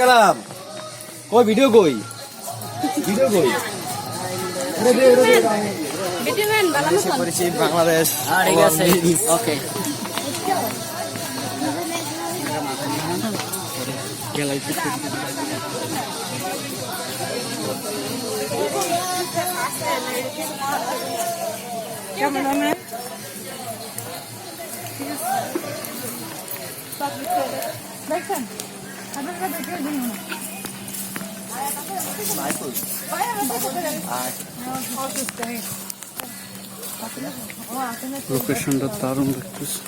গেলাম কই ভিডিও কই ভিডিও কই বাংলাদেশ ওকে ক্যামেরাম্যান দেখছেন আপনারা ভিডিও দিন লোকেশনটা দারুণ দেখতেছে।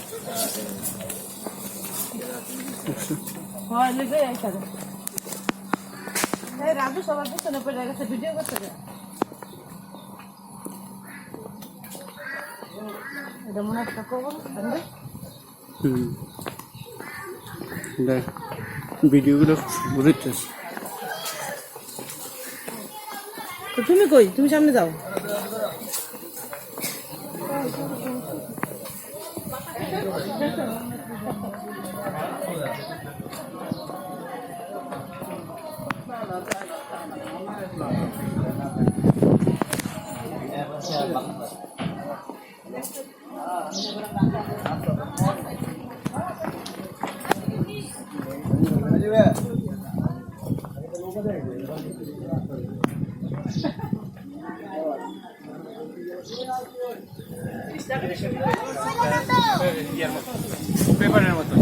রাজু সবার পিছনে পড়ে গেছে ভিডিও করতে এটা মনে একটা খবর দেখ ভিডিওগুলো ঘুরেতেছে। তুমি কই তুমি সামনে যাও পেপারের মতো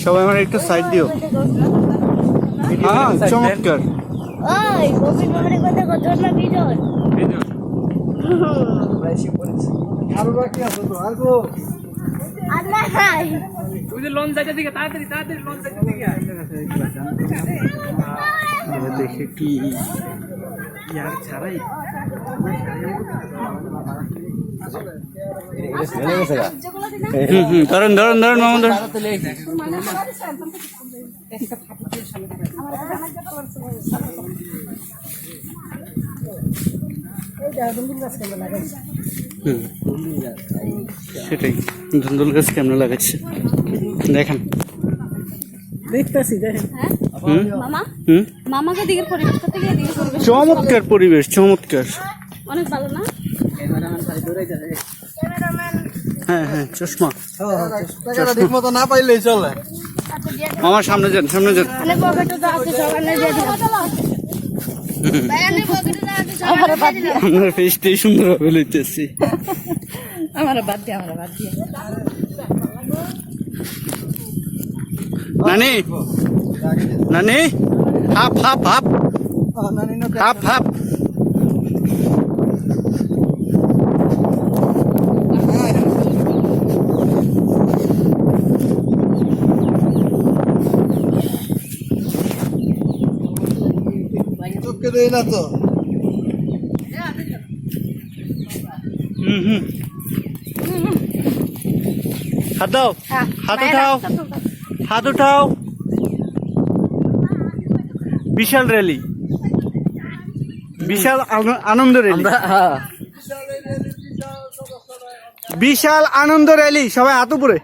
সবাই আমার একটু সাইড দিও। হ্যাঁ চমৎকার। আরো বাকি আছে তো আর তো তুমি লোন জায়গা দিকে তাড়াতাড়ি তাড়াতাড়ি লোন জায়গা দিকে দেখে কি ইয়ার ছাড়াই ধরেন ধরেন ধরেন মামুন ধরেন। সেটাই ধুন্দুল গাছ কেমন লাগাচ্ছে দেখেন দেখতেছি দেখেন মামাকে দিকের পরিবেশটা থেকে এদিকে পরিবেশ চমৎকার পরিবেশ চমৎকার। অনেক ভালো না? হ্যাঁ হ্যাঁ চশমা ঠিক মতো না পাইলেই চলে। আমার সামনে যান সামনে যান। অনেক পকেটে তো আছে সকালে দিয়ে দিলাম ভাই অনেক পকেটে তো আছে সকালে দিয়ে দিলাম আপনার ফেসটাই সুন্দরভাবে লইতেছি। আমার বাদ দিয়ে নানি নানি হাপ হাপ হাপ হাপ হাপ চোখকে দেই না তো হাত দাও হাত উঠাও হাত উঠাও। বিশাল র্যালি বিশাল আনন্দ র্যালি বিশাল আনন্দ র্যালি সবাই হাত উপরে।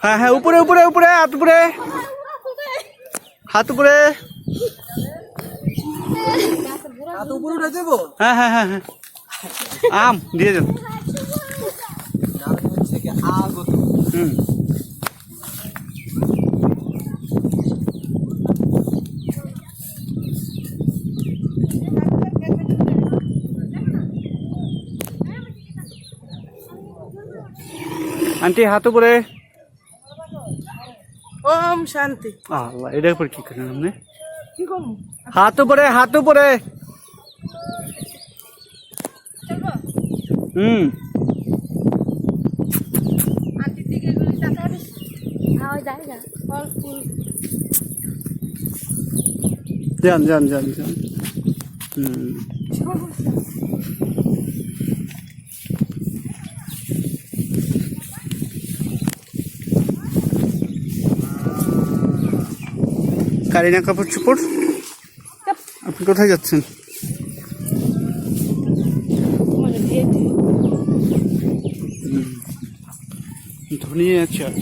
হ্যাঁ হ্যাঁ উপরে উপরে উপরে হাত উপরে হাত উপরে। হ্যাঁ হ্যাঁ হ্যাঁ হ্যাঁ আম দিয়ে যান। আন্টি হাত উপরে। ওম শান্তি আল্লাহ এটার উপর কি করেন আপনি? কি করব হাত উপরে হাত উপরে। আন্টির দিকে গুলি টাকা দিস ওই জায়গা ফল ফুল যান যান যান যান। কারিনা কাপুর চুপুর আপনি কোথায় যাচ্ছেন? ধনিয়া চাট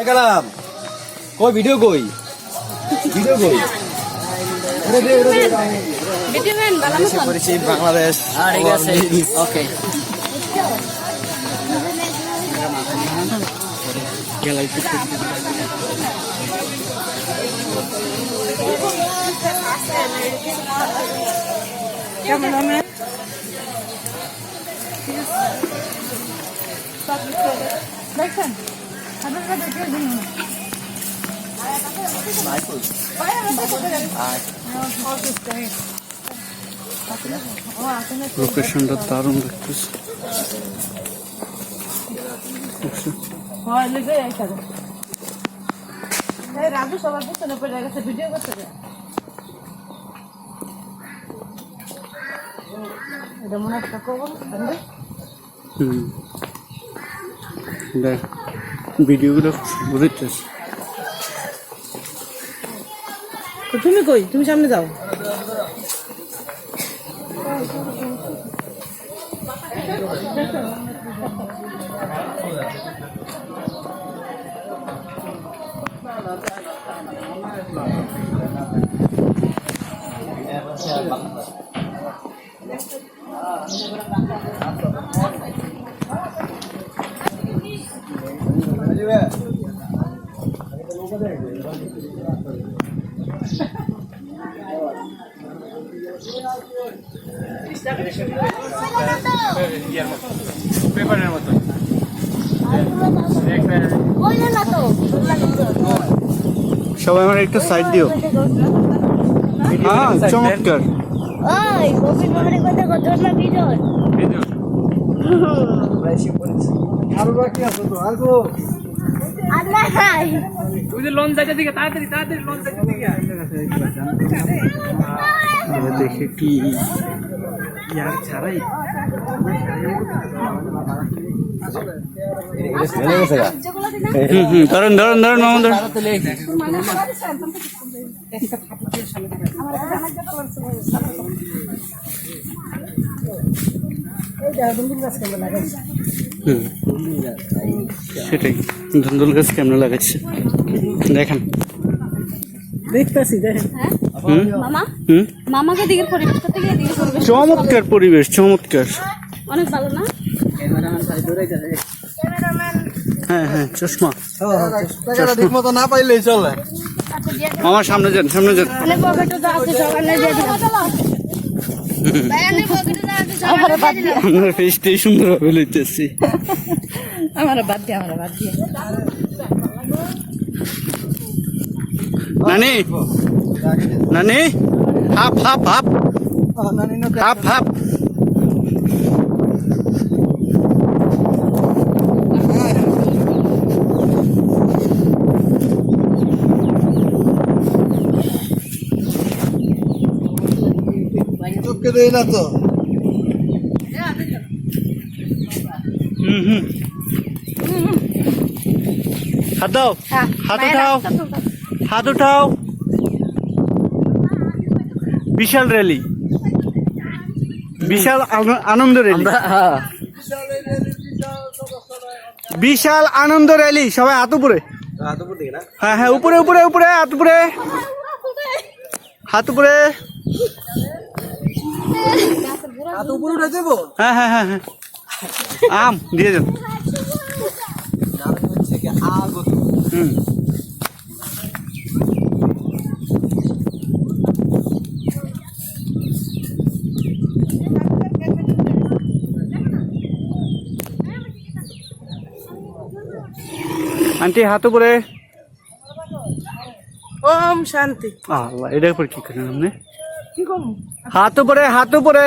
এই গেলাম কই ভিডিও কই ভিডিও কই ভিডিও ম্যান ভালো এসে পড়েছি বাংলাদেশ ঠিক আছে ওকে ক্যামেরাম্যান দেখেন আপনারা ভিডিও দিন লোকেশনটা দারুণ দেখতেছি হয় লিখে এখানে এই রাজু সবার পিছনে পড়ে গেছে ভিডিও করতে যায় এটা মনে একটা খবর দেখ ভিডিওগুলো বুঝতেছি তো তুমি কই তুমি সামনে যাও পেপারের মতো সবাই আমার একটু সাইড দিও হ্যাঁ চমৎকার ওই কপি মামারে কথা কত না ভিডিও আরো বাকি আছে তো আর তো আল্লাহ হাই তুই যে লোন জায়গা দিকে তাড়াতাড়ি লোন জায়গা দিকে দেখে কি ইয়ার ছাড়াই ধরেন মামুন ধরেন সেটাই ধুন্দুল গাছ কেমন লাগাচ্ছে দেখেন দেখতেছি দেখেন মামা হুম মামাকে দিকের পরিবেশটা থেকে দিকে পরিবেশ চমৎকার পরিবেশ চমৎকার অনেক ভালো না হ্যাঁ চশমা টাকাটা ঠিক মতো না পাইলেই চলে আমার সামনে যান অনেক পকেটে তো আছে সকালে দিয়ে দিলাম ভাইয়ানের পকেটে তো আছে সকালে দিয়ে দিলাম আমরা ফেসটাই সুন্দরভাবে লইতেছি আমার বাদ দিয়ে নানি হাপ চোখকে দেই না তো হাত উঠাও বিশাল র্যালি বিশাল আনন্দ র্যালি বিশাল আনন্দ র্যালি সবাই হাত উপরে হ্যাঁ উপরে হাত উপরে উঠে দেবো হ্যাঁ আম দিয়ে যান আন্টি হাত উপরে ওম শান্তি আল্লাহ এটার উপর কি করেন আপনি কি করব হাত উপরে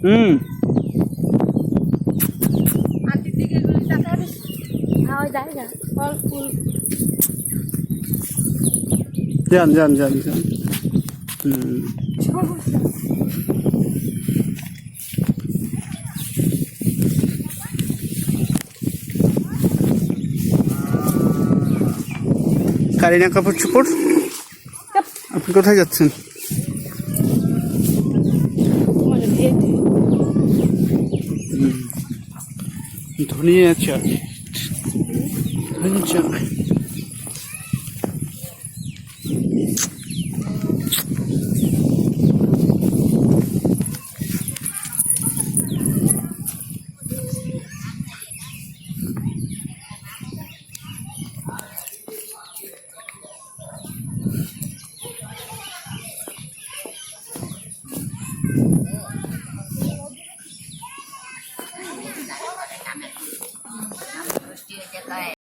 হুম ওই জায়গা ফল ফুল যান যান যান যান হুম কারিনা কাপুর চুপুর আপনি কোথায় যাচ্ছেন ধনিয়া চা ধনিয়া চা